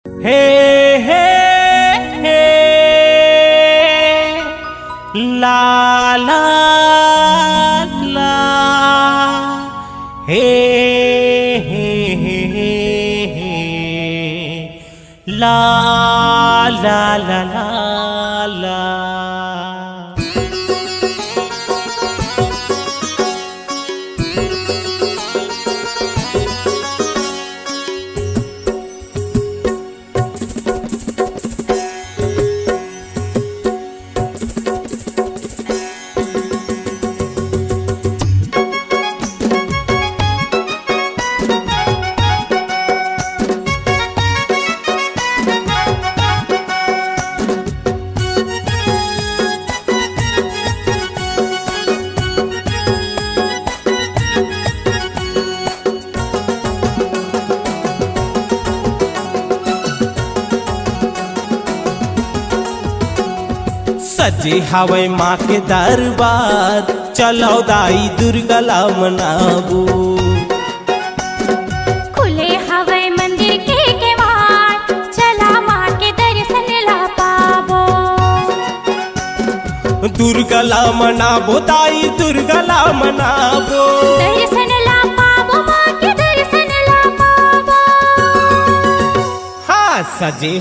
हे हे हे ला ला ला हे हे हे हे ला ला ला ला ला। सजे हवे माँ के दरबार, चलो दाई दुर्गा ला मनाबू। खुले हवे मंदिर के केवाड़, चला माँ के दर्शन ला पाबो। दुर्गा ला मनाबो दाई दुर्गा ला मनाबो। दर्शन ला पाबो माँ के दर्शन ला पाबो। हाँ सजे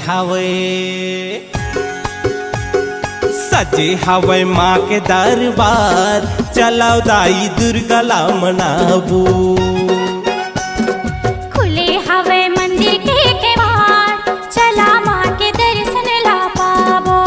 हवे माँ के दरबार, चलो दाई दुर्गा ला मनाबू। खुले हवे मंदिर के केवाड़, चला माँ के दर्शन ला पाबो।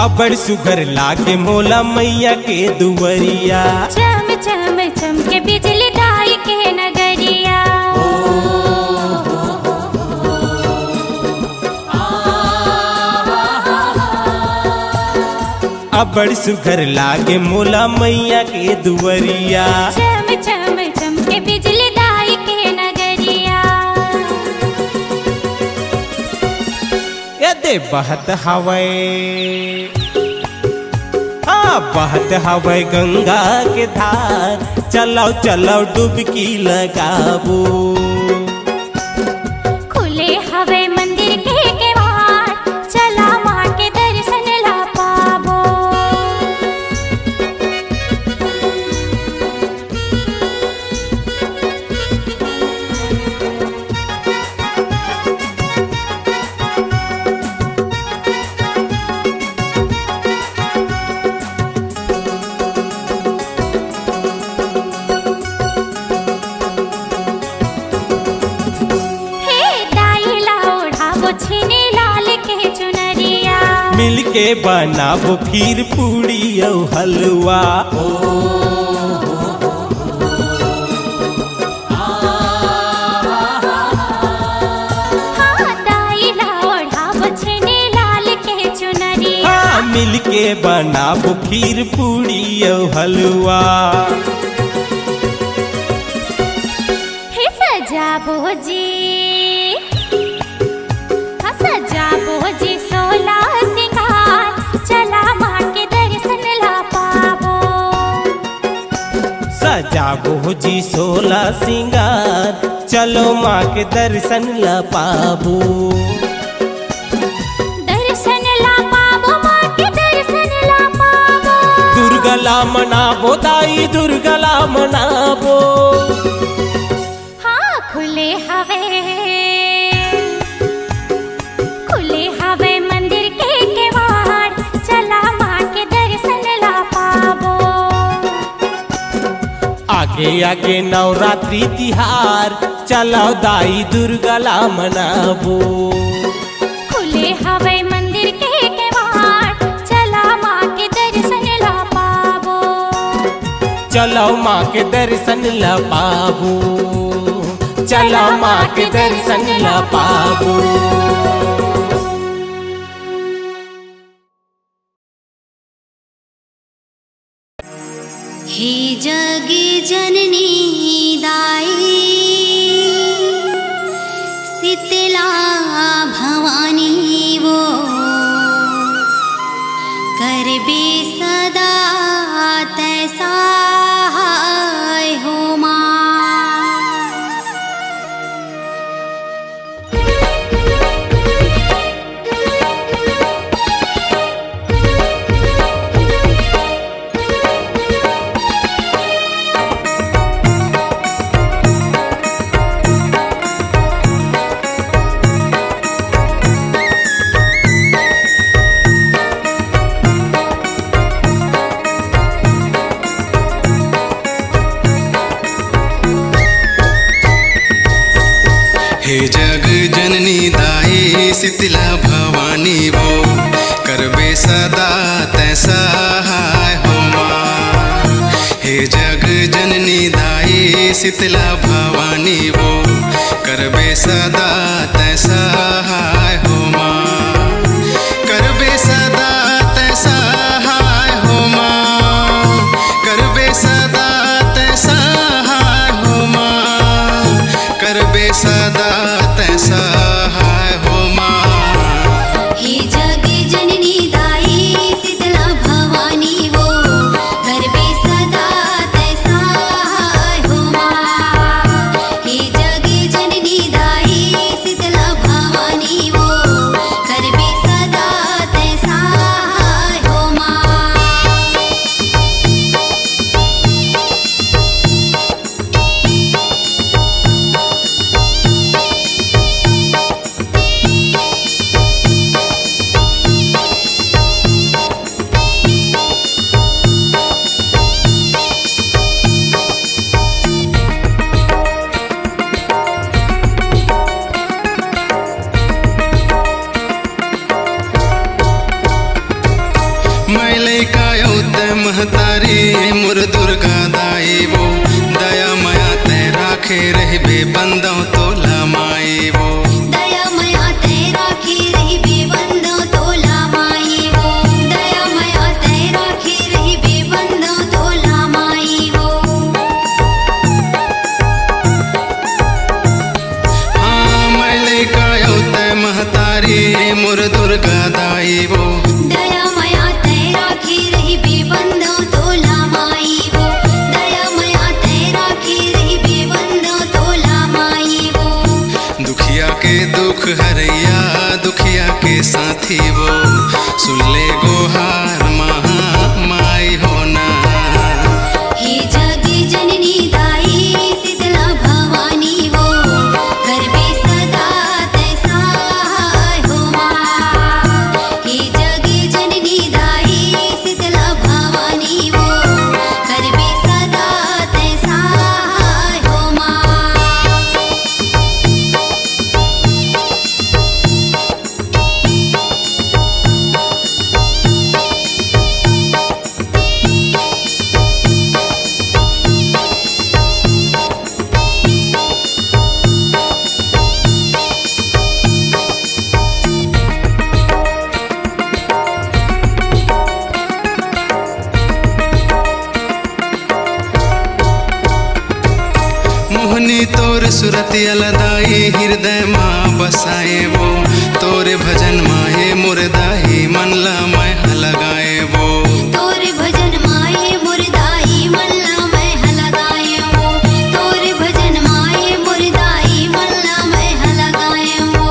अबड़ सुघर लागे मोला मैया के दुवरिया। चम चम चम के बिजली दाई के नगरिया। अबड़ सुघर लागे मोला मैया के दुवरिया। चम चम चम के बिजली दाई के नगरिया। यदे बहत हवे बहत हवे गंगा के धार, चलो चलो डुबकी लगाबू। खुले हवे मंदिर के केवाड़, चला माँ के दर्शन ला पाबो। छिने लाल के चुनरिया। मिल के बनाबो फिर पूड़ी और हलवा। हाँ दाई ला ओढ़ाबो छिने लाल के चुनरिया। हाँ मिल के बनाबो फिर पूड़ी और हलवा। हे सजाबो जी जी सोला सिंगार, चला माँ के दर्शन ला पाबो। सजाबो जी सोला सिंगार, चलो माँ के दर्शन ला पाबो। दर्शन ला पाबो माँ के दर्शन ला पाबो। दुर्गा ला मनाबो दाई दुर्गा ला मनाबो। हाँ खुले हवे मंदिर के केवाड़, चला माँ के दर्शन ला पाबो। आगे आगे नवरात्रि तिहार, चलो दाई दुर्गा ला मनाबो। खुले हवे मंदिर के केवाड़, चला माँ के दर्शन ला पाबो। चलो माँ के दर्शन ला पाबो। चलो माँ के दर्शन ला पाबो। हे जगी जननी दाई शीतला भवानी वो करबे सदा तैसा हो माँ। हे जग जननी दाई शीतला भवानी वो करबे सदा तैसा हो माँ। हे जग जननी दाई शीतला भवानी वो करबे सदा तैसा हो माँ। करबे सदा तैसा हो माँ। करबे सदा तैसा हो माँ। करबे सदा तैसा हो माँ। हे जग जननी दाई शीतला भवानी वो करबे सदा तैसा हो माँ। हे जग जननी दाई शीतला भवानी वो करबे सदा तैसा हो माँ। मैले कायौ ते महतारी मुर दुर्गा दाई वो दया माया ते राखे रहबे बंदौ तोला माई वो। दया माया तेरा रही बेबंदो तोला माई वो। दया माया तेरा रही बेबंदो तोला माई वो। हाँ मैले कायौ ते महतारी मुर दुर्गा दाई वो। दया माया तेरा रही बेबंदो तोला माई वो। दया माया तेरा रही बेबंदो तोला माई वो। दुखिया के दुख हरैया दुखिया के साथी वो सुन ले गोहार महा माई होना। हे जग जननी दाई शीतला भवानी वो करबे सदा तैसा हो माँ। हे जग जननी दाई शीतला भवानी वो करबे सदा तैसा हो माँ। मोहनी तोर सुरतिया लदाई हृदय माँ बसाए वो। तोरे भजन माए मुरदाई मन ला मैं लगाए वो। तोरे भजन माए मुरदाई मल्ला मैं लगाए वो। तोरे भजन माए मुरदाई मल्ला मैं लगाए वो।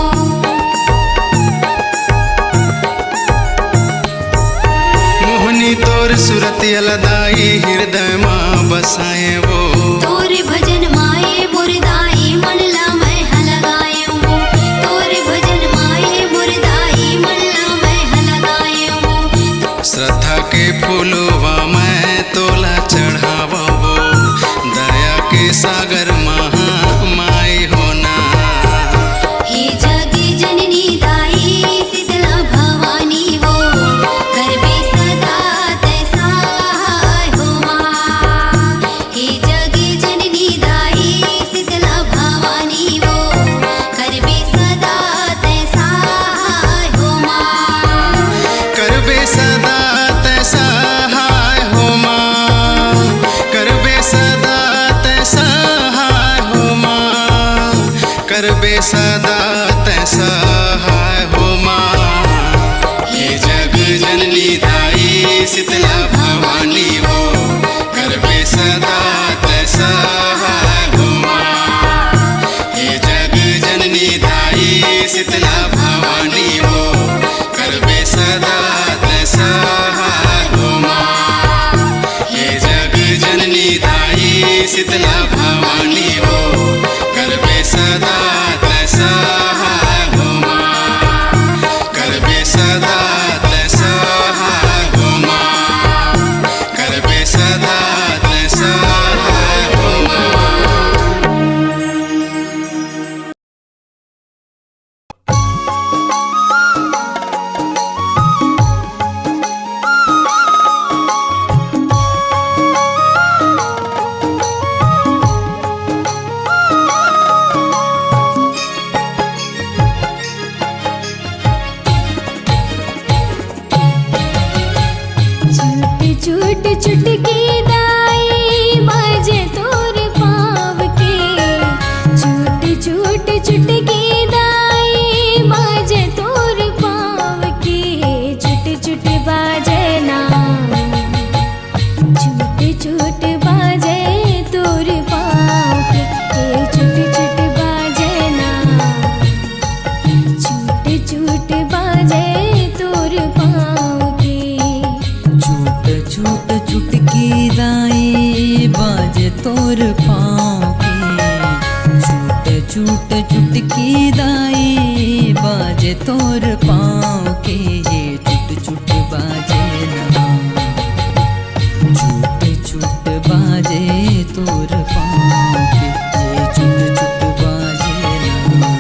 मोहनी तोर सुरतिया लदाई हृदय माँ बसाए वो। तोरे भजन माए मुरदाई मल्ला मैं लगाए वो। तोरे भजन माए मुरदाई मल्ला मैं लगाए वो। श्रद्धा के फूलवा मैं तोला चढ़ावा वो। दया के सागर महा माई होना। हे जग जननी दाई शीतला भवानी वो करबे सदा तैसा हो माँ। हे जग जननी दाई शीतला भवानी वो करबे सदा तैसा हो माँ। करबे सदा तैसा दाई शीतला भवानी हो करबे सदा तैसा हो माँ। हे जग जननी दाई शीतला भवानी हो करबे सदा तैसा हो माँ। हे जग जननी दाई शीतला भवानी हो करबे सदा तैसा हो माँ। करबे सदा तैसा हो माँ। करबे सदा तैसा हो माँ। छूट छूट छुटकी दाई बाजे तोर पाँव के। छूट छूट छुटकी दाई बाजे तोर पाँव के। छूट छूट बाजे ना छूट छूट बाजे तोर पाँव के। छूट छूट बाजे ना छूट छूट बाजे तोर पाँव के। छूट छूट छुटकी दाई बाजे तोर पाँव के। छूट छूट छुटकी दाई बाजे तोर पाँव के। ये छूट छूट बाजे ना छूट छूट बाजे तोर पाँव के। ये छूट छूट बाजे ना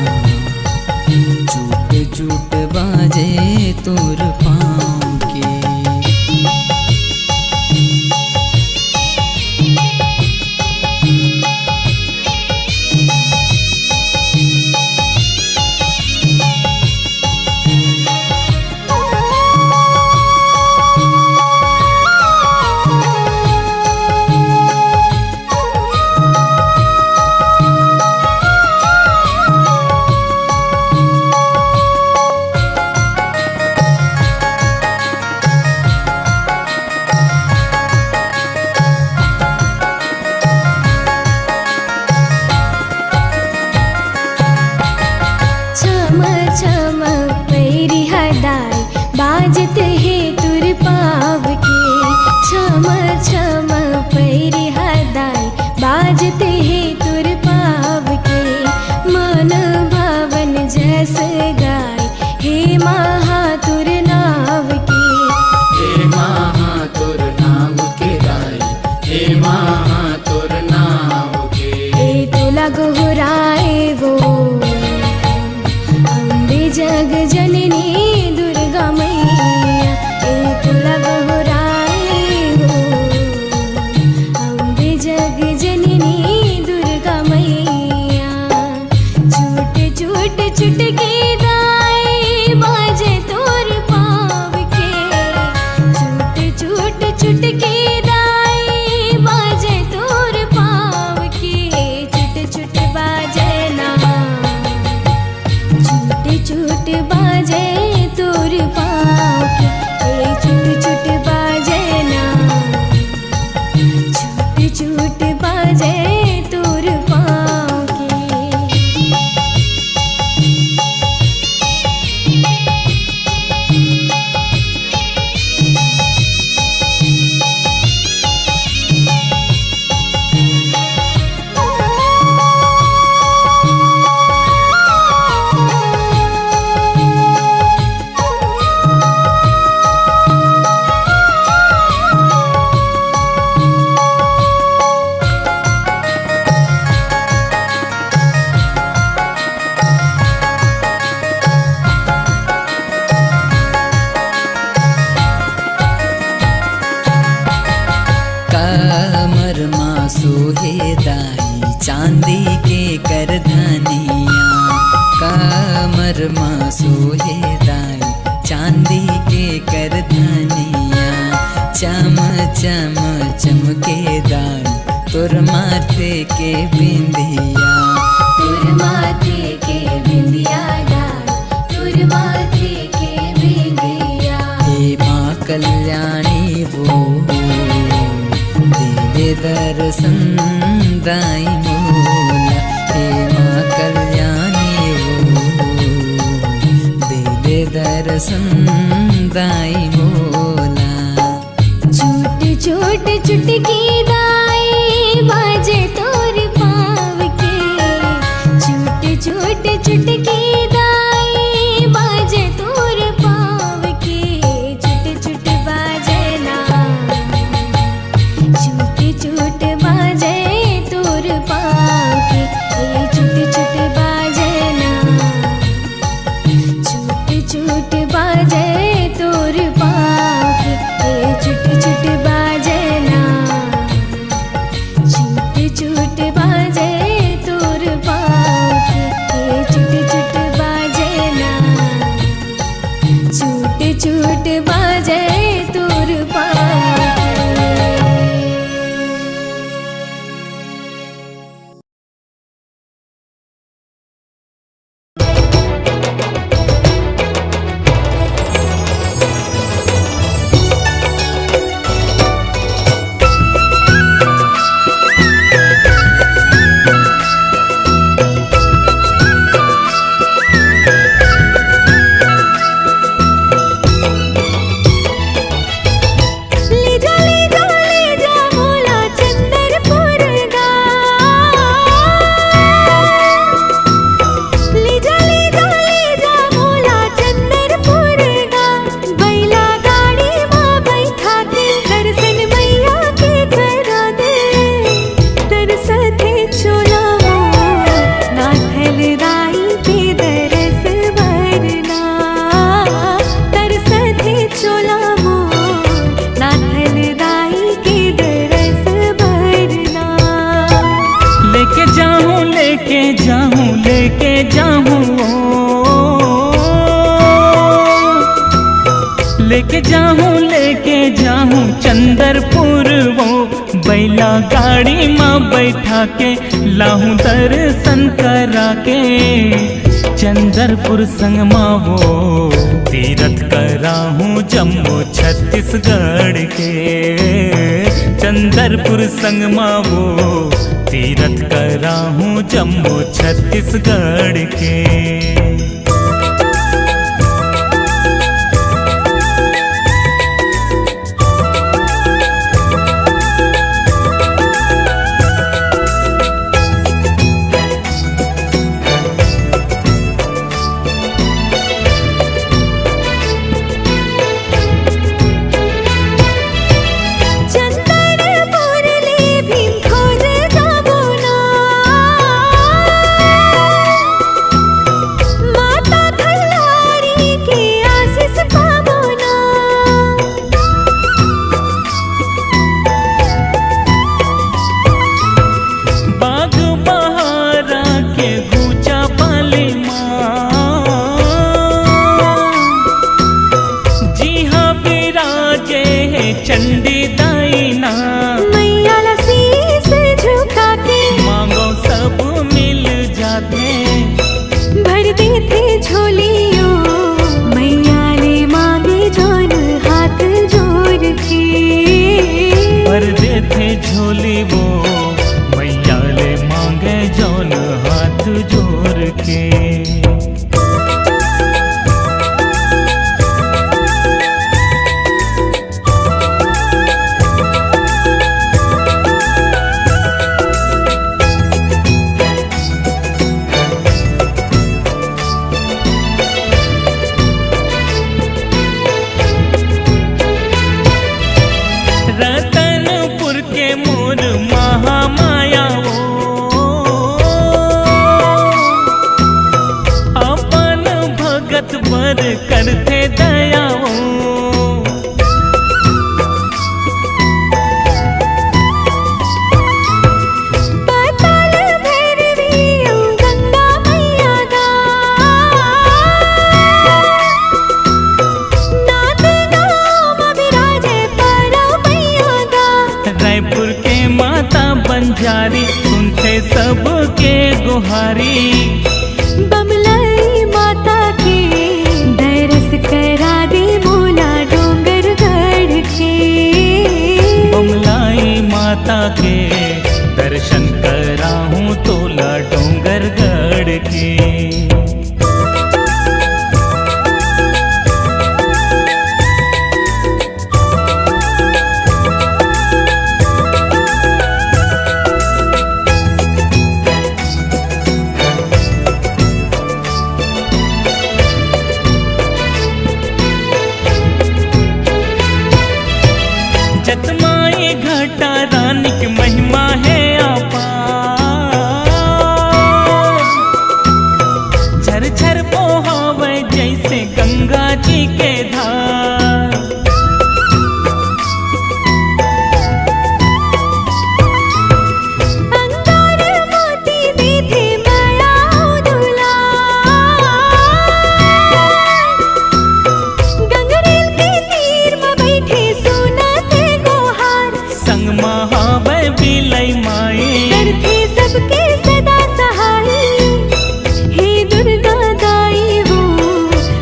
छूट छूट बाजे तोर पाँव के। छम छम पैरी हदाई बाजत है तुर पाव के। छम छम पैरी हदाई बाजत है तुर पाव के। मन भावन जस गाय हे महातुर नाव के। हे महातुर नाम के दाई हे महातुर नाम के। ए तुला गोहराए वो अम्बे जग जननी दुर्गा मैया। ए तुला गोहराए वो अम्बे जग जननी दुर्गा मैया। छूट छूट छुटकी दाई बाजे तोर पाँव के। छूट छूट छुटकी दाई बाजे तोर पाँव के। छूट छूट बाजे ना छूट छूट बाजे तोर पाँव के। छूट छूट बाजे ना छूट छूट बाजे तोर पाँव के। कमर माँ सोहे दाई चांदी के करधनिया। कमर माँ सोहे दाई चांदी के करधनिया। चम चम चमके दाई तोर माथे के बिंदिया। तुर माथे के बिंदिया दाई तुर माथे के बिंदिया। हे माँ कल्याणी वो दे दर्शन दाई मोला। हे माँ कल्याणी वो दे दर्शन दाई मोला। छोटे छोटे चुटकी दाई बाजे तोर पाँव के। छोटे छोटे चुटकी दाई बाजे तोर पाँव के। छुट छुट बाजे ना छुट छुट बाजे तोर पाँव के। छुट छुट बाजे ना छुट छुट बाजे तोर पाँव के। छुट छुट बाजे ना छुट छुट बाजे तोर पाँव के। छुट छुट बाजे ना छुट छुट बाजे तोर पाँव के। लेके जाऊं चंदरपुर वो बैला गाड़ी माँ बैठा के लाहूं दर्शन करा के। चंदरपुर संग माँ वो तीरथ कराहूं जम्मू छत्तीसगढ़ के। चंदरपुर संग माँ वो तीरथ कराहूं जम्मू छत्तीसगढ़ के। चंडी दाईना मैया शीश झुका के मांगो सब मिल जाते। भर देते झोलियों मैया ने मांगे जोन हाथ जोड़ के। भर देते झोली वो मैया ले मांगे जोन हाथ जोड़ के। रतनपुर के मोर महामाया वो अपन भगत बर करते दया वो। पाताल भैरवी गंगा मैया गा नाथ नाम विराजे परा मैया गा। रायपुर के माता बंजारी सुनते सबके गुहारी। बमलाई माता के दरस करा दे बोला डोंगर घर माता के दर्शन कराहूँ तोला डोंगरगढ़ के। जतमाए घाटा रानी की महिमा है अपार, झरझर बहावे जैसे गंगा जी के धार। अंगार मोती दीधे माया दुलार, गंगरेल के तीर में बैठे सुनत गोहार। संग महावे बिलई माए करते सबके सदा सहाय, हे दुर्गा दाई हो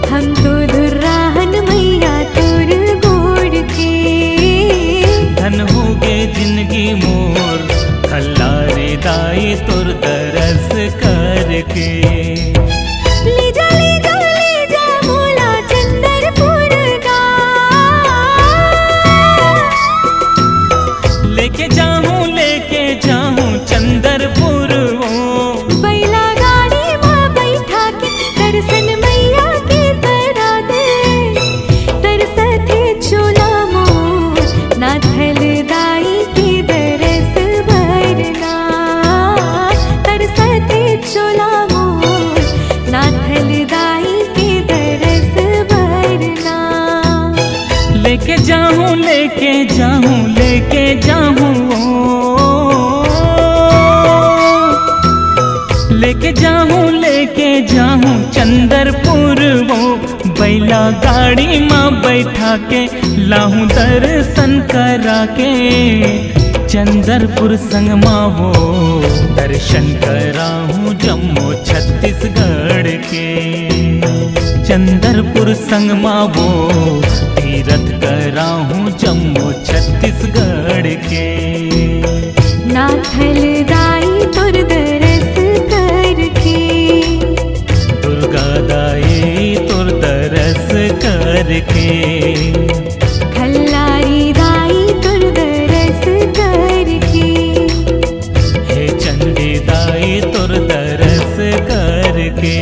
हम तो दुर्राहन मैया तोर गोड़ के। धन होगे जिंदगी मोर खल्लारे दाई तुर दरस करके। ले जा ले जा ले जा मोला चंदरपुर का, लेके जाऊं चंदरपुर वो। बैला गाड़ी में बैठा के दर्शन मैया के करा दे। तरसथे चोला मोर नाथल दाई के दरस भरना। तरसथे चोला मोर नाथल दाई के दरस भरना। लेके जाऊं लेके जाऊं चंदरपुर वो। बैला गाड़ी में बैठा के लाहूं दर्शन करा के। चंदरपुर संग माँ वो दर्शन कराहूँ जम्मू छत्तीसगढ़ के। चंदरपुर संग माँ वो तीरथ कराहूँ जम्मू छत्तीसगढ़ के। नाथल दाई तुर दरस करके, दुर्गा दाई तुर दरस करके। खल्लारी दाई तुर दरस करके। हे चंडी दाई तुर दरस करके।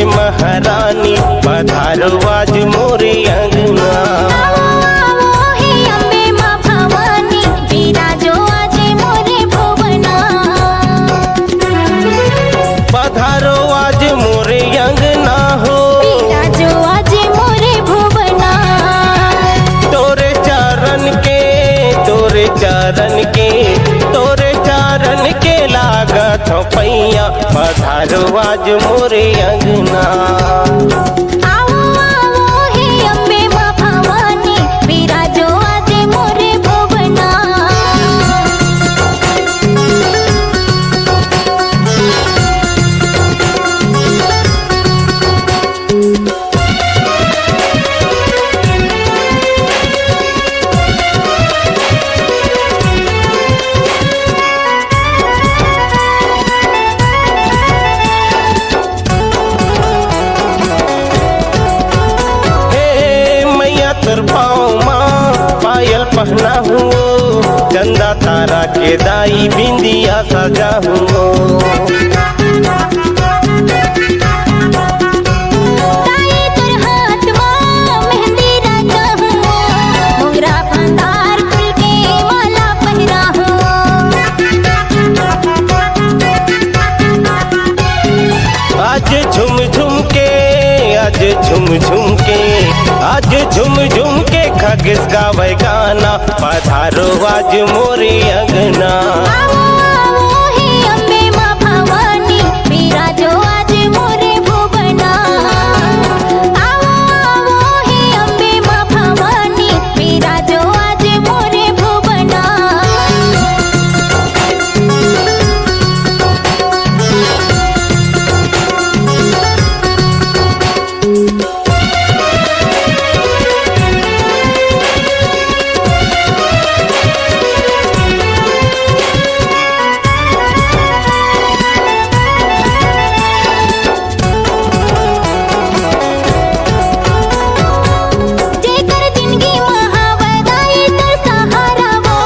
महारानी पधारो आज मोरे अंगना। आवो आवो हे अम्बे माँ भवानी, विराजो आज मोरे भुवना। पधारो आज मोरे अंगना हो, विराजो आज मोरे भुवना। तोरे चारण के तोरे चारण के तोरे चारण के लागत हो पैया। पधारो आज मोरे अंगना। आवो आवो हे अम्बे माँ भवानी, विराजो आज मोरे भुवना। पहना हूँ चंदा तारा के दाई बिंदिया सजा हूँ। झुम झुम के आज झुम झुम के खगेश गावे गाना पधारो आज मोरे अंगना। आवो आवो हे अम्बे माँ भवानी बिराजो आज मोरे भुवना। आवो आवो हे अम्बे माँ भवानी बिराजो आज मोरे भुवना। जेकर जिंदगी महावदाई तर सहारा वो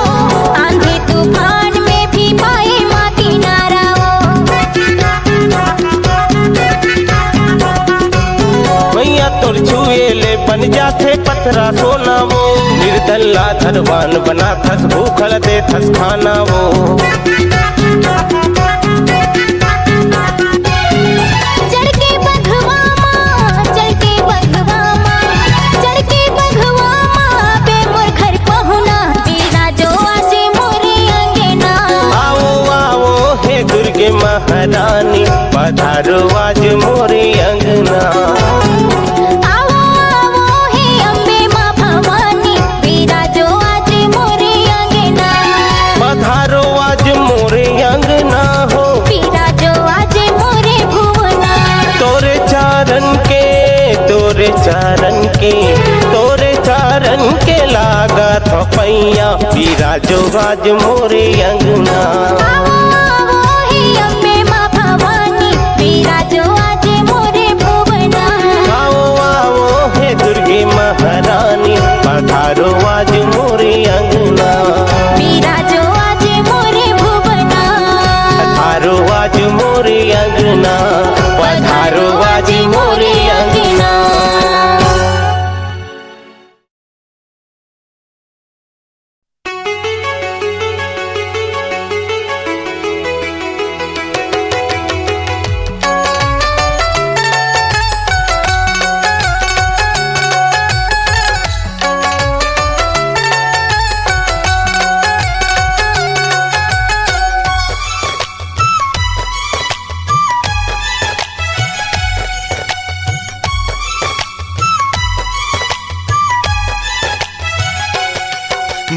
आंधी तूफान में भी पाए माँ किनारा मैया तोर छुए ले बन जाथे पथरा सोना वो। निर्दल्ला धरवान बना थस भूखल दे थस खाना वो। चढ़ के बघवा माँ चढ़ के बघवा माँ चढ़ के बघवा माँ बे मोर घर पहुना बिराजो आज मोरे अंगना। आओ आओ हे दुर्गे महारानी पधारो आज मोरे अंगना। आवो आवो हे अम्बे माँ भवानी बिराजो आज मोरे अंगना। पधारो आज मोरे अंगना हो। बिराजो आज मोरे भुवना। तोरे चारण के तोरे चारण के तोरे चारण के लागा थपैया बिराजो आज मोरे अंगना। आवो आवो हे अम्बे माँ भवानी बिराजो आज मोरे भुवना। आओ आओ हे दुर्गे महारानी पधारो आज मोरे अंगना। बिराजो आज मोरे भुवना। पधारो आज मोरे अंगना। पधारो आज मोरे अंगना।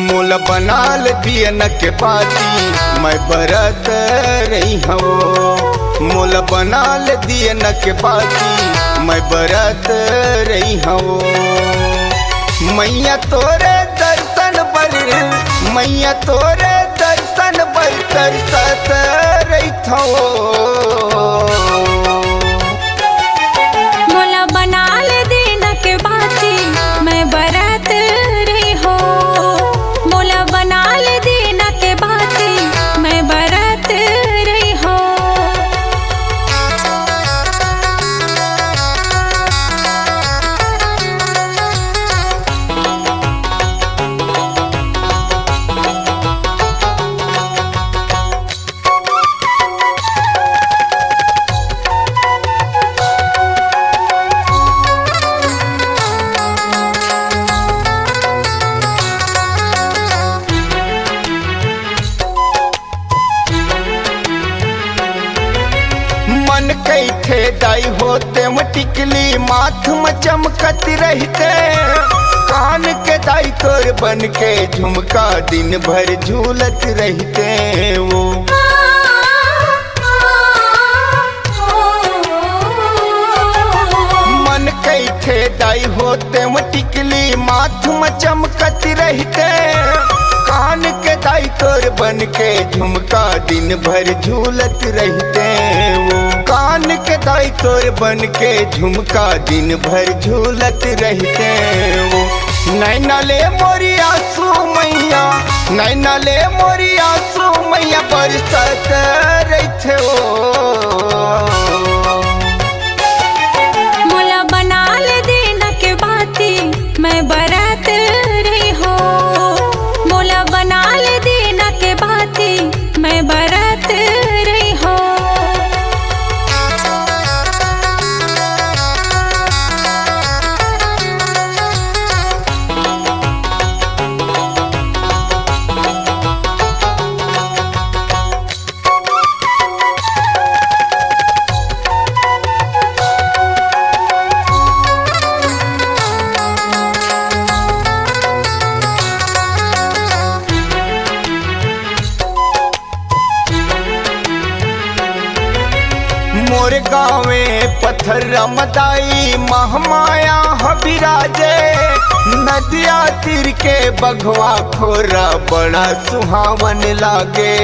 मोल बनाल दियन के पाती मैं बरत रही हूँ। मोल बनाल दियन के पाती मैं बरत रही हूँ। मैया तोरे दर्शन पर मैया तोरे दर्शन पर तरसत रही मोला बनाल दिन के बाती मैं बरत रही हो। मोला बनाल दिन के बाती मैं बरत रही हो। मन कैथे दाई होते में टिकली माथ में चमकत रहते। कान के दाई तोर बन के झुमका दिन भर झूलत रहते वो। मन कैथे दाई होते में टिकली माथ में चमकत रहते। कान के दाई तोर बन के झुमका दिन भर झूलत रहते वो। कान के दाई तोर बन के झुमका दिन भर झूलत रहते वो। नैना ले मोरी आंसू मैया नैना ले मोरी आंसू मैया बरसत रहते वो। मोला बनाल दिन के बाती मैं बरत रही हो। मोला बनाल दिन के बाती मैं बरत रही हो। गावे पत्थर रमदाई महामाया हबिराजे। नदिया तीर के बघवा खोरा बड़ा सुहावन लागे।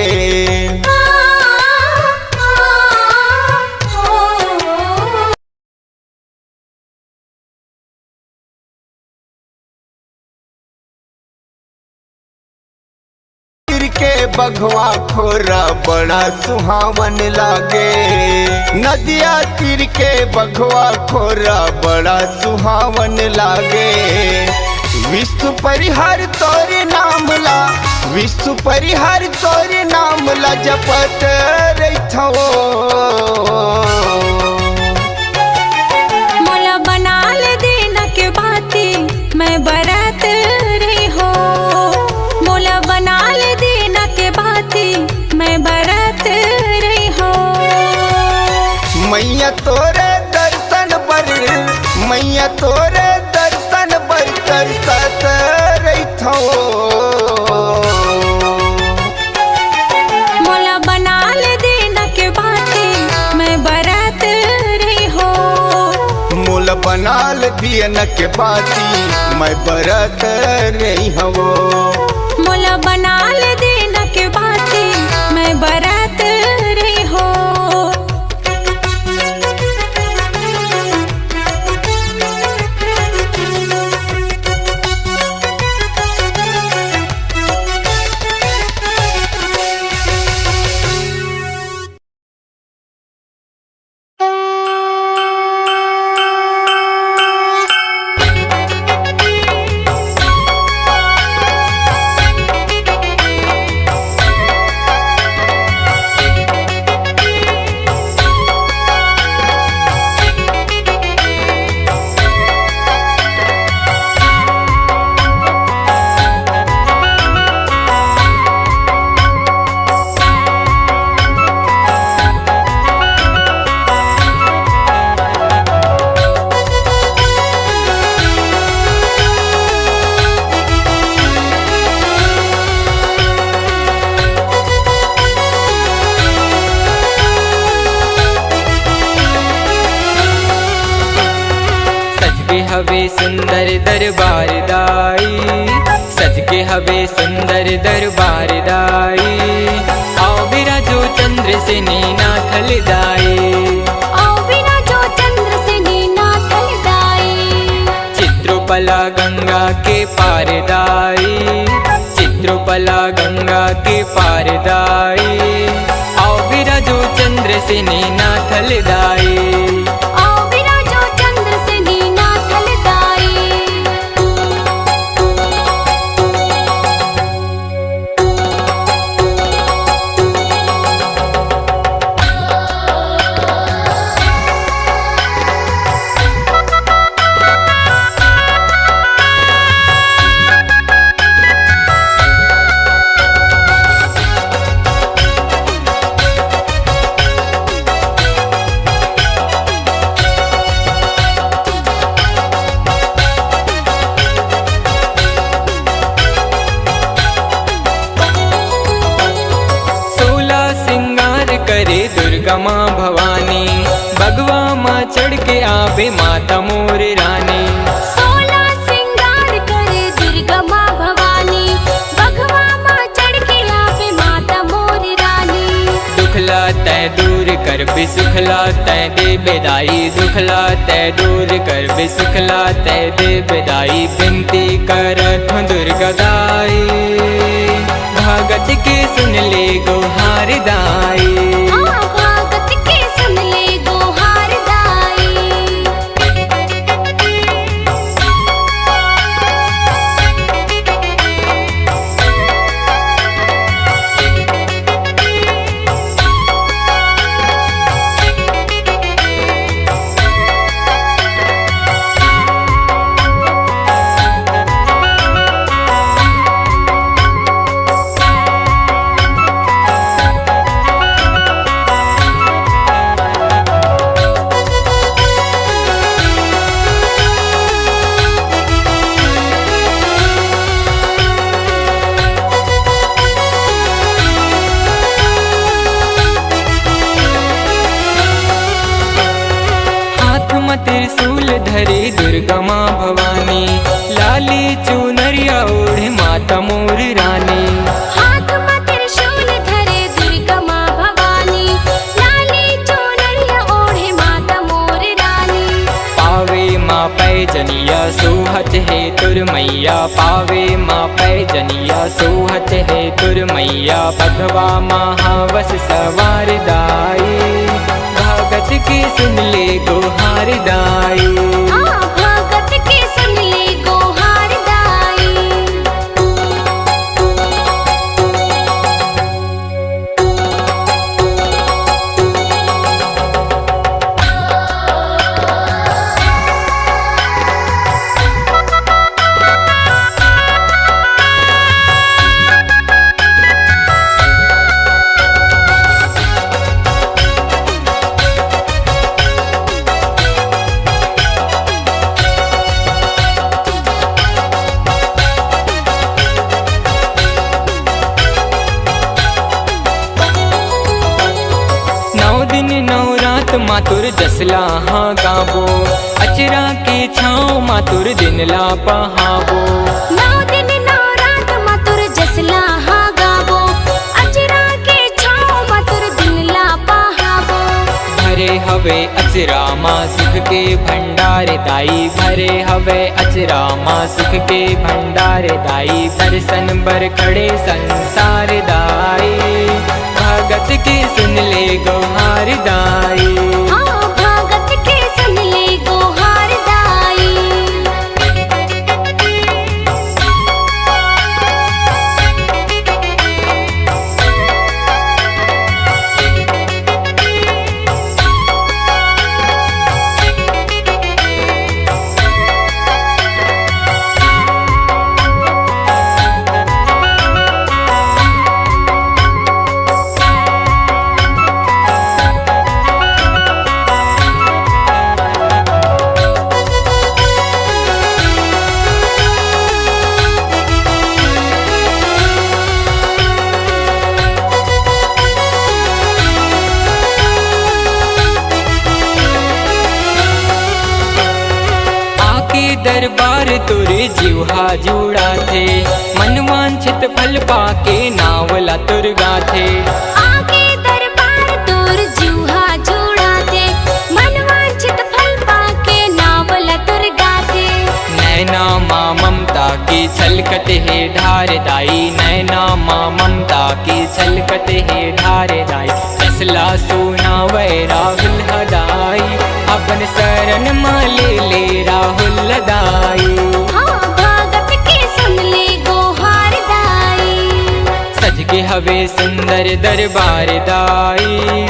के बघवा खोरा बड़ा सुहावन लागे। नदिया तीर के बघवा खोरा बड़ा सुहावन लागे। विश्व परिहार तोरे नाम ला, विश्व परिहार तोरे नाम ला जपत रहिथो। मोला बनाल दिन के बाती मैं बरत रही हो। मोला बनाल दिन के बाती मैं बरत रही हो। मैया तोरे दर्शन बर, मैया तोरे दर्शन बर तरसत रहिथो। मोला बनाल दिन के बाती मैं बरत रही हो। मोला बनाल दिन के बाती मैं बरत रही हो। मोला बनाल दिन के बाती मैं बरत रही हो। हवे सुंदर दरबार दाई, सज के हवे सुंदर दरबार दाई। आओ बिराजो चंद्र से नीना थल दाई, आओ बिराजो चंद्र से नीना थल दाई। चित्रोपला गंगा के पार दाई, चित्रोपला गंगा के पार दाई। आओ बिराजो चंद्र से नीना थल दाई। करे दुर्गा माँ भवानी, बगवा माँ चढ़ के आवे माता मोर रानी। 16 सिंगार करे दुर्गा माँ भवानी, बगवा माँ चढ़ के आवे माता मोर रानी। दुखला तय दूर कर बिसुखला तय दे बेदाई, दुखला तय दूर कर बिसुखला तय दे बेदाई। विनती करत हूँ दुर्गा दाई, भगत के सुन ले गुहार दाई। भगत के सुन ले गुहार दाई। सोहत है तुर मैया पावे माँ पैजनिया सोहत है तुर मैया बघवा महावस सवार दाई भगत की सुन ले गोहार दाई भगत के सुन ले गोहार दाई। मातुर जसला हाँ गाबो अचरा के छाँव मातुर दिन ला पहाबो 9 दिन 9 रात मातुर जसला हाँ गाबो अचरा के छाँव मातुर दिन ला पहाबो। भरे हवे अचरा माँ सुख के भंडार दाई भरे हवे अचरा माँ सुख के भंडार दाई दर्शन बर खड़े संसार दाई भगत के सुन ले गोहार दाई भगत के सुन ले गोहार दाई। दरबार तुर जीवहा जुड़ा थे मनवांछित फल पाके नावला तुर गाथे आगे दरबार तुर जीवहा जुड़ा थे मनवांछित फल पाके नावला तुर गाथे। नैना माँ ममता की छलकत है धार दाई नैना माँ ममता की छलकत है धार दाई फैसला सोना वै राहुल हदाई अपन शरण माँ ले राहुल दाई भगत के सुन ले गोहार दाई। सज के हवे सुंदर दरबार दाई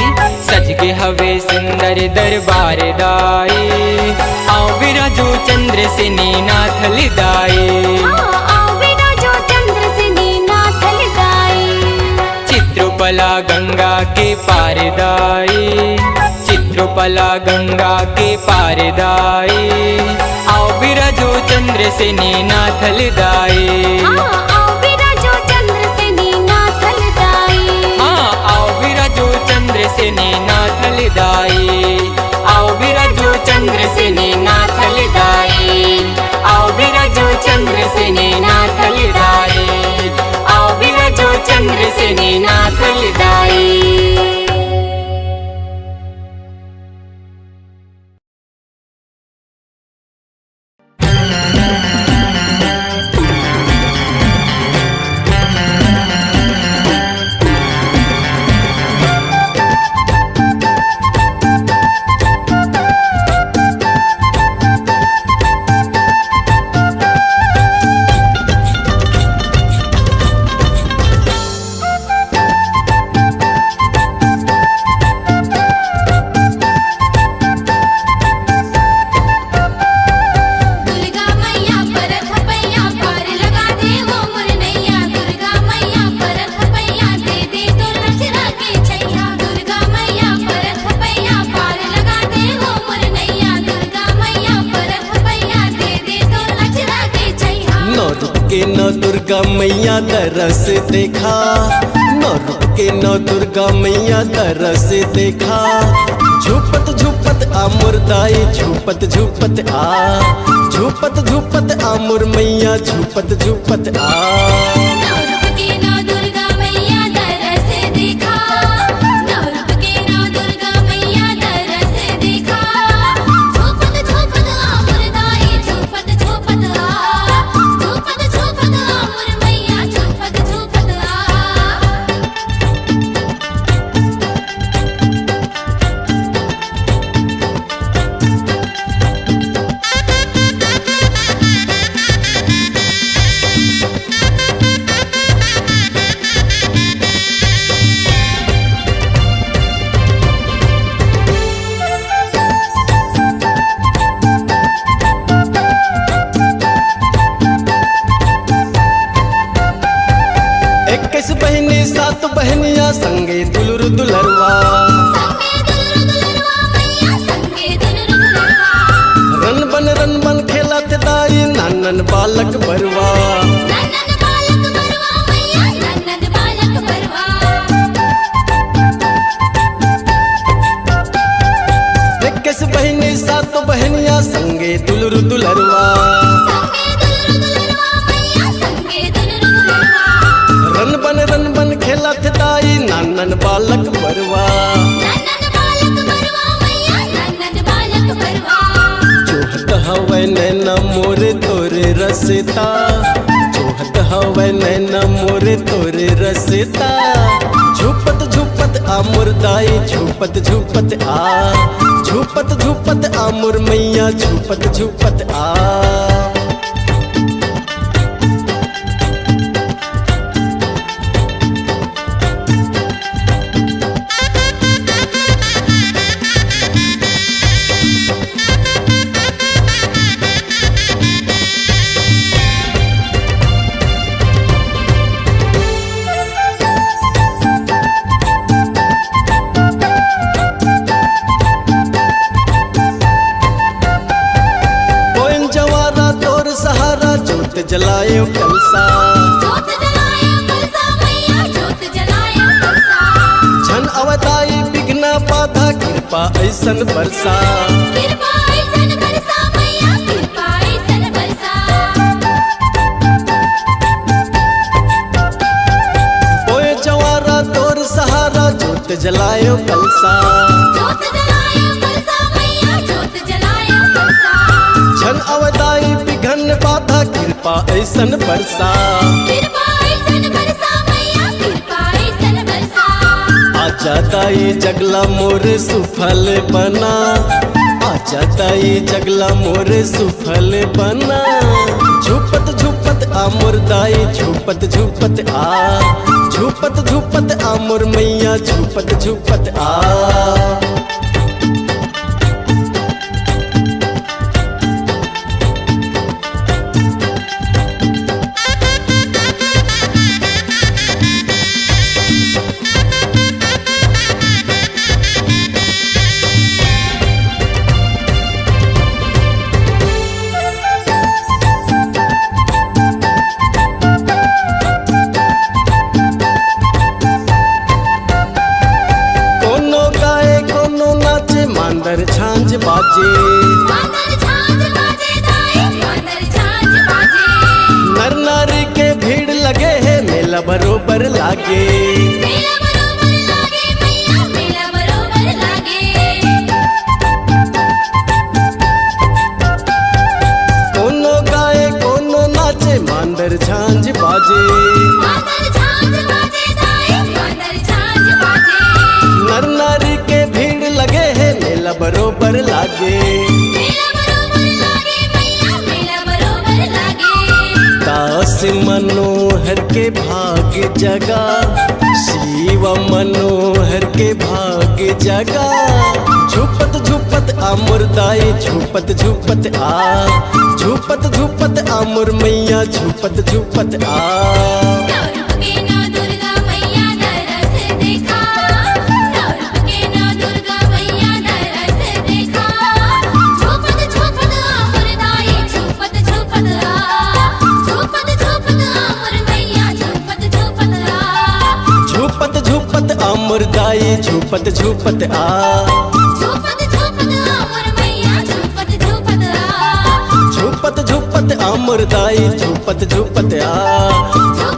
सज के हवे सुंदर दरबार दाई आओ विराजो चंद्र से नाथ दाई आओ विराजो चंद्र से नाथ दाई। चित्रपला गंगा के पार दाई चित्रपला गंगा के पार दाई आओ विराजो चंद्र से नाथ दाई आओ विराजो चंद्र से नाथ दाई आओ विराजो चंद्र से नाथ दाई आओ विराजो चंद्र से नाथ दाई आओ विराजो चंद्र से नाथ दाई आओ विराजो चंद्र से नाथ दाई। नौ दुर्गा मैया तरस देखा, नौ रुक के नौ दुर्गा मैया तरस देखा। झूपत झूपत आ मुर्दाई झूपत झूपत आ, झूपत झूपत आ मुर मैया झूपत झूपत आ। झूपत झूपत मैया संगे दुलुर दुलरवा रन बन खेलत दाई नानन बालक बरवा किस बहनी सातो बहनिया संगे दुलुर दुलरवा रन बन खेलत दाई नानन बालक बरवा जोहत हवै नैना मोरे तोरे रसता जोहत हवै नैना मोरे तोरे रसता झुपत झुपत आ मुरदाई झुपत झुपत आ झुपत झुपत आ मुर मैया झुपत झुपत आ जलायो कलसा झन अवताई बिघ्ना बाधा कृपा ऐसन बरसा ओए जवारा तोर सहारा जोत जलायो कलसा झन अवताई बिघन बाधा कृपा ऐसन बरसा आजा दाई जगला मोरे सुफल बना आजा दाई जगला मोरे सुफल बना झुपत झुपत आ मुरदाई झुपत झुपत आ झुपत झुपत आ मुर मैया झुपत झुपत आ मांदर झांझ बाजे नर नारी के भीड़ लगे है मेला बरोबर लागे कोनो गाए कोनो नाचे मांदर झांझ बाजे नर नारी के भीड़ लगे है मेला बरोबर लागे दास मनोहर के भाग जगा शिव मनोहर के भाग जगा झुपत झुपत आ मुरदाई झुपत झुपत आ झुपत झुपत आ मुर मैया झुपत झुपत आ मुरदाई झुपत झुपत आ झुपत झुपत आ मुरदाई झुपत झुपत आ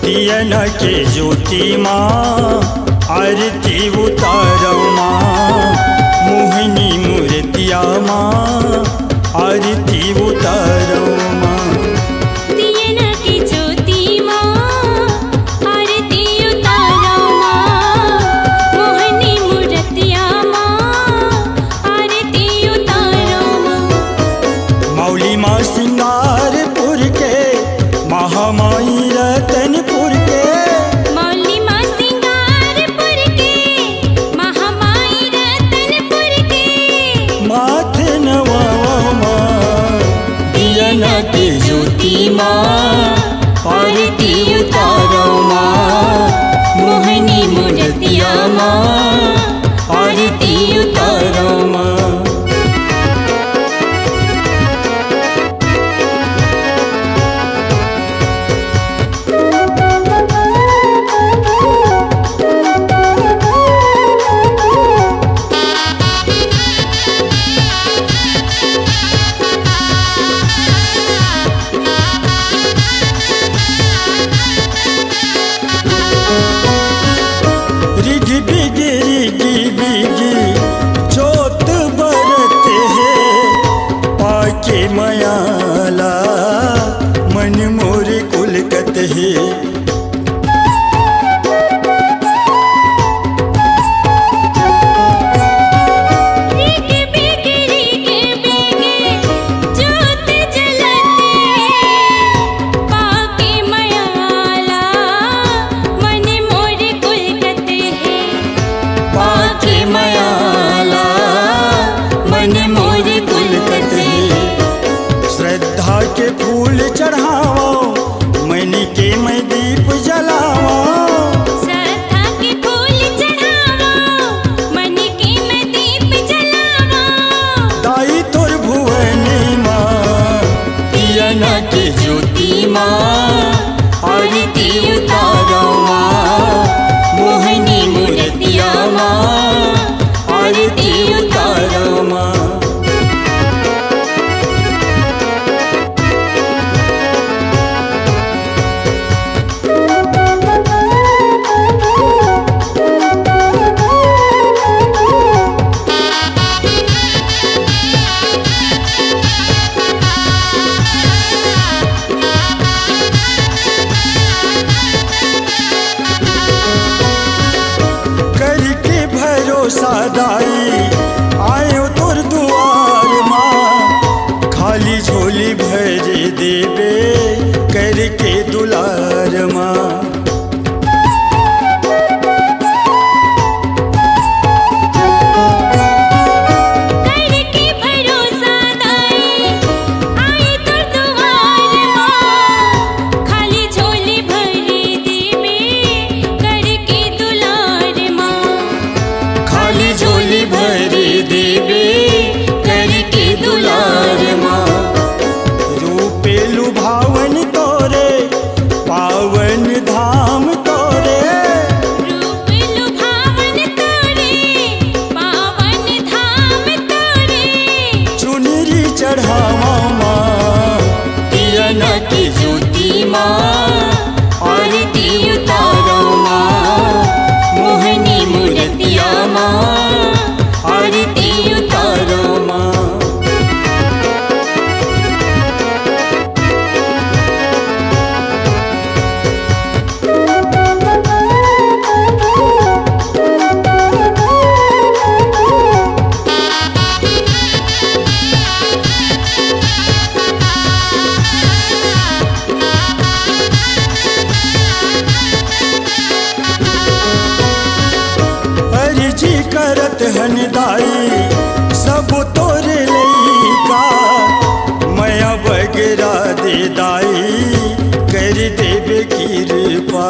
दियन के ज्योति माँ आरती उतारो माँ मोहिनी मूर्तिया माँ माँ आरती उतारो माँ। दियन की ज्योति माँ आरती उतारो माँ, मोहनी मूर्तिया माँ आरती उतारो माँ। मौली माँ सिंगारपुर के, महामाई रतनपुर के, मौली माँ सिंगारपुर के, महामाई रतनपुर के। माथे नवावा माँ दियन की ज्योति माँ आरती उतारो माँ, मोहनी मूर्तिया माँ आरती उतारो माँ। रिगी बिगी रिगी बिगी जोत बरते है, पाके मयाला मन मोर कुलकत है। रिगे बिगे ज्योत जलते, पाके मयाला मन मोर कुलकत है। पाके मयाला मन मोर कुलकत है। श्रद्धा के फूल चढ़ाओ, मन के मैं दीप जलाओ। श्रद्धा के फूल चढ़ावो, मन के मैं दीप जलावो। दाई तोर भुवनी माँ दियन की ज्योति माँ आरती उतारो माँ, मोहनी मूर्तिया माँ आरती उतारो माँ। करके भरोसा दाई आयो तोर दुआर माँ, खाली झोली भर देबे करके दुलार माँ। करके भरोसा दाई आए तोर दुआर माँ, खाली झोली भरी देबे करके दुलार माँ। खाली झोली भरी देबे करके दुलार माँ। रूपे लुभावन तोरे पावन धाम तोरे, रूप लुभावन तोरे पावन धाम तोरे। चुनरी चढ़ावा माँ दियन की ज्योति माँ आरती उतारो माँ, मोहनी मूर्तिया माँ आरती उतारो माँ। अर्जी करत हन दाई सब तोरे लइका, मया बगरा दे दाई कर देबे कृपा।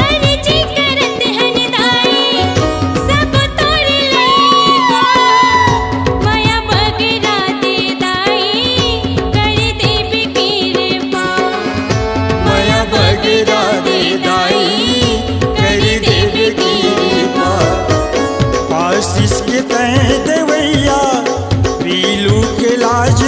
अर्जी करत हन दाई सब तोरे लइका, माया बगरा दे दाई कर देबे कृपा। मया बगरा दे दाई कर देबे कृपा। आशीष के तय देवैया पीलू के लाज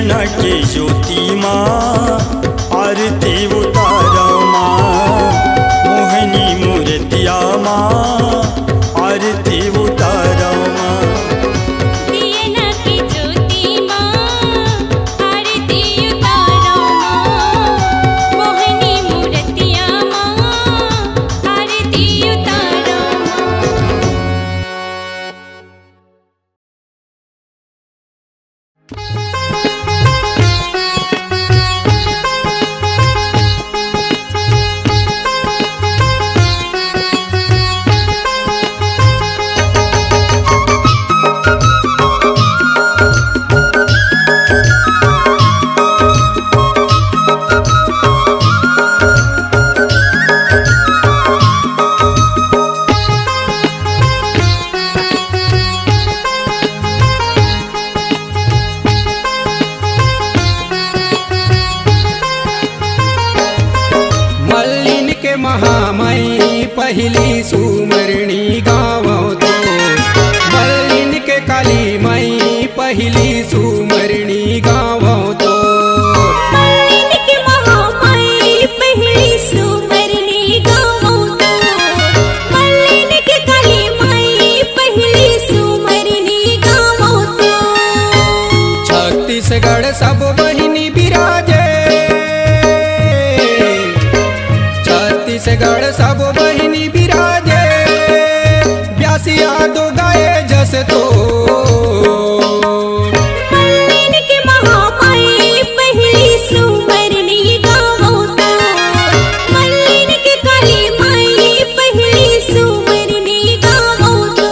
नैना के ज्योति माँ आरती उतारो माँ मोहिनी मूर्तिया माँ आरती उतारो माँ दियना की ज्योति माँ आरती उतारो माँ मोहिनी मूर्तिया माँ आरती उतारो माँ। मल्लिन के महामयी पहली सुमरणी गावो तो मल्लिन के काली मई पहली सुमरणी गावो तो मल्लिन के महामाई पहली सुमरनी गावो तो मल्लिन के काली माई पहली सुमरनी गावो तो छत्तीसगढ़ सब बहिनी बिराजे छत्तीसगढ़ सब बहिनी बिराजे ब्यासिया दो गाए जस तो मल्लिन के महामाई पहली सुमरनी गावो तो मल्लिन के काली माई पहली सुमरनी गावो तो।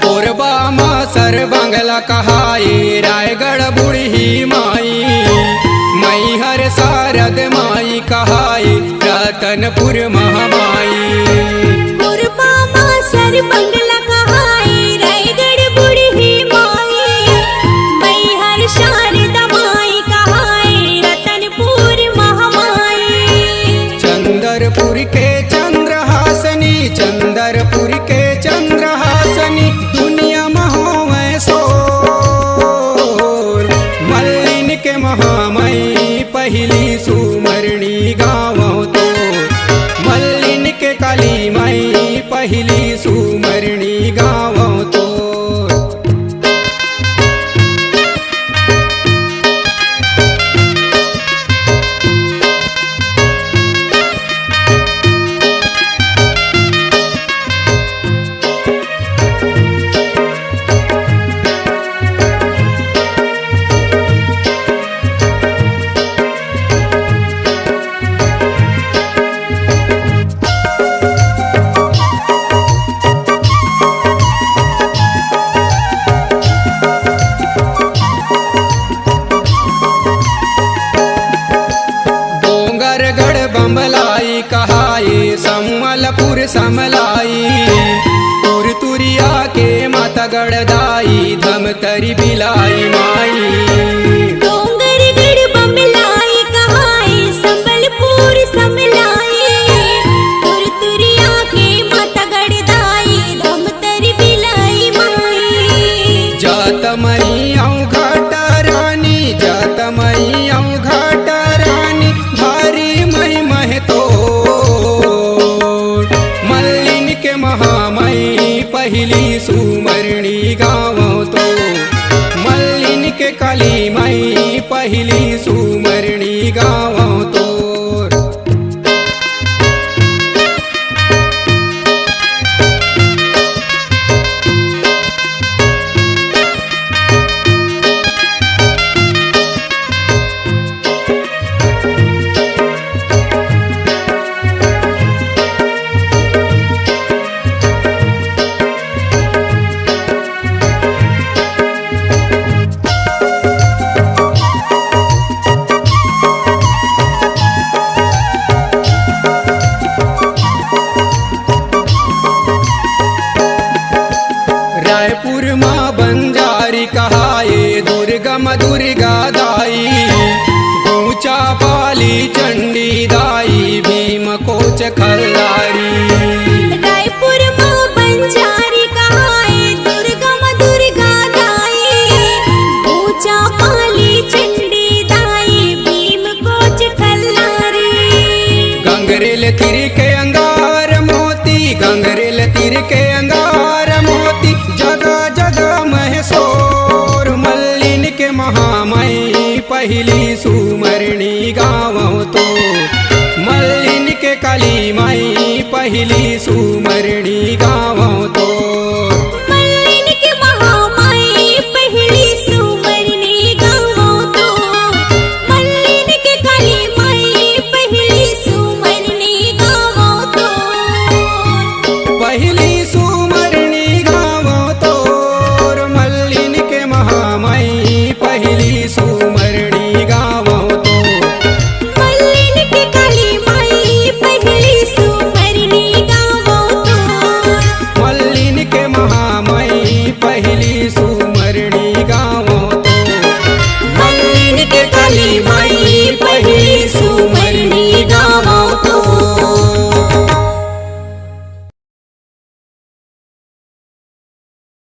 कोरबा माँ सर बंगला कहाई रायगढ़ बुढ़ी माई मई हर शारद माई कहाई रतनपुर महामाई कोरबा माँ सर बंगला कहाई रायगढ़ बुढ़ी माई मैहर शारदा माई कहाई रतनपुर महामाई। चंदरपुर के चंद्रहासनी चंदरपुर के चंद्रहासनी दुनिया महोमय सोर मल्लिन के महामयी पहली सुमरणी गावो तो मल्लिन के काली मई पहली सुमरणी गावो तो डोंगरगढ़ बम्बलाई कहाई सम्मलपुर समलाई तुरतुरिया के माता गढ़दाई धमतरी बिलाई माई डोंगरगढ़ बम्बलाई कहाई संबलपुर समलाई तुरतुरिया के माता गढ़दाई धमतरी बिलाई माई। जात मई आऊं घाटा रानी जात मई आऊं घाटा रानी भारी मई मह तो मल्लिन के महामयी पहली सुमरणी गावो तो मल्लिन के काली मई पहली सुमरणी गावो तो कल्लारी। रायपुर माँ बंजारी कहाए दुर्गम दुर्गा दाई, ऊंचा पाली चंडी दाई भीम कोच कल्लारी। गंगरेल तिर के अंगार मोती, गंगरेल तिर के अंगार मोती, जगह जगह महसोर मल्लिन के महामई पहली सुमरणी गावों तो, मल्लिन के काली माई पहली सुमरणी गावों तो। मल्लिन के महामाई पहली सुमरनी गावों तो, मल्लिन के काली माई पहली सुमरनी गावों तो। पहली सुमरणी गावों तो, मल्लिन के महामई पहली सुमरणी गावों तो। मल्लिन के काली माई पहली सुमरनी गावों तो, मल्लिन के महामई पहली सुमरणी गावों तो। मल्लिन के काली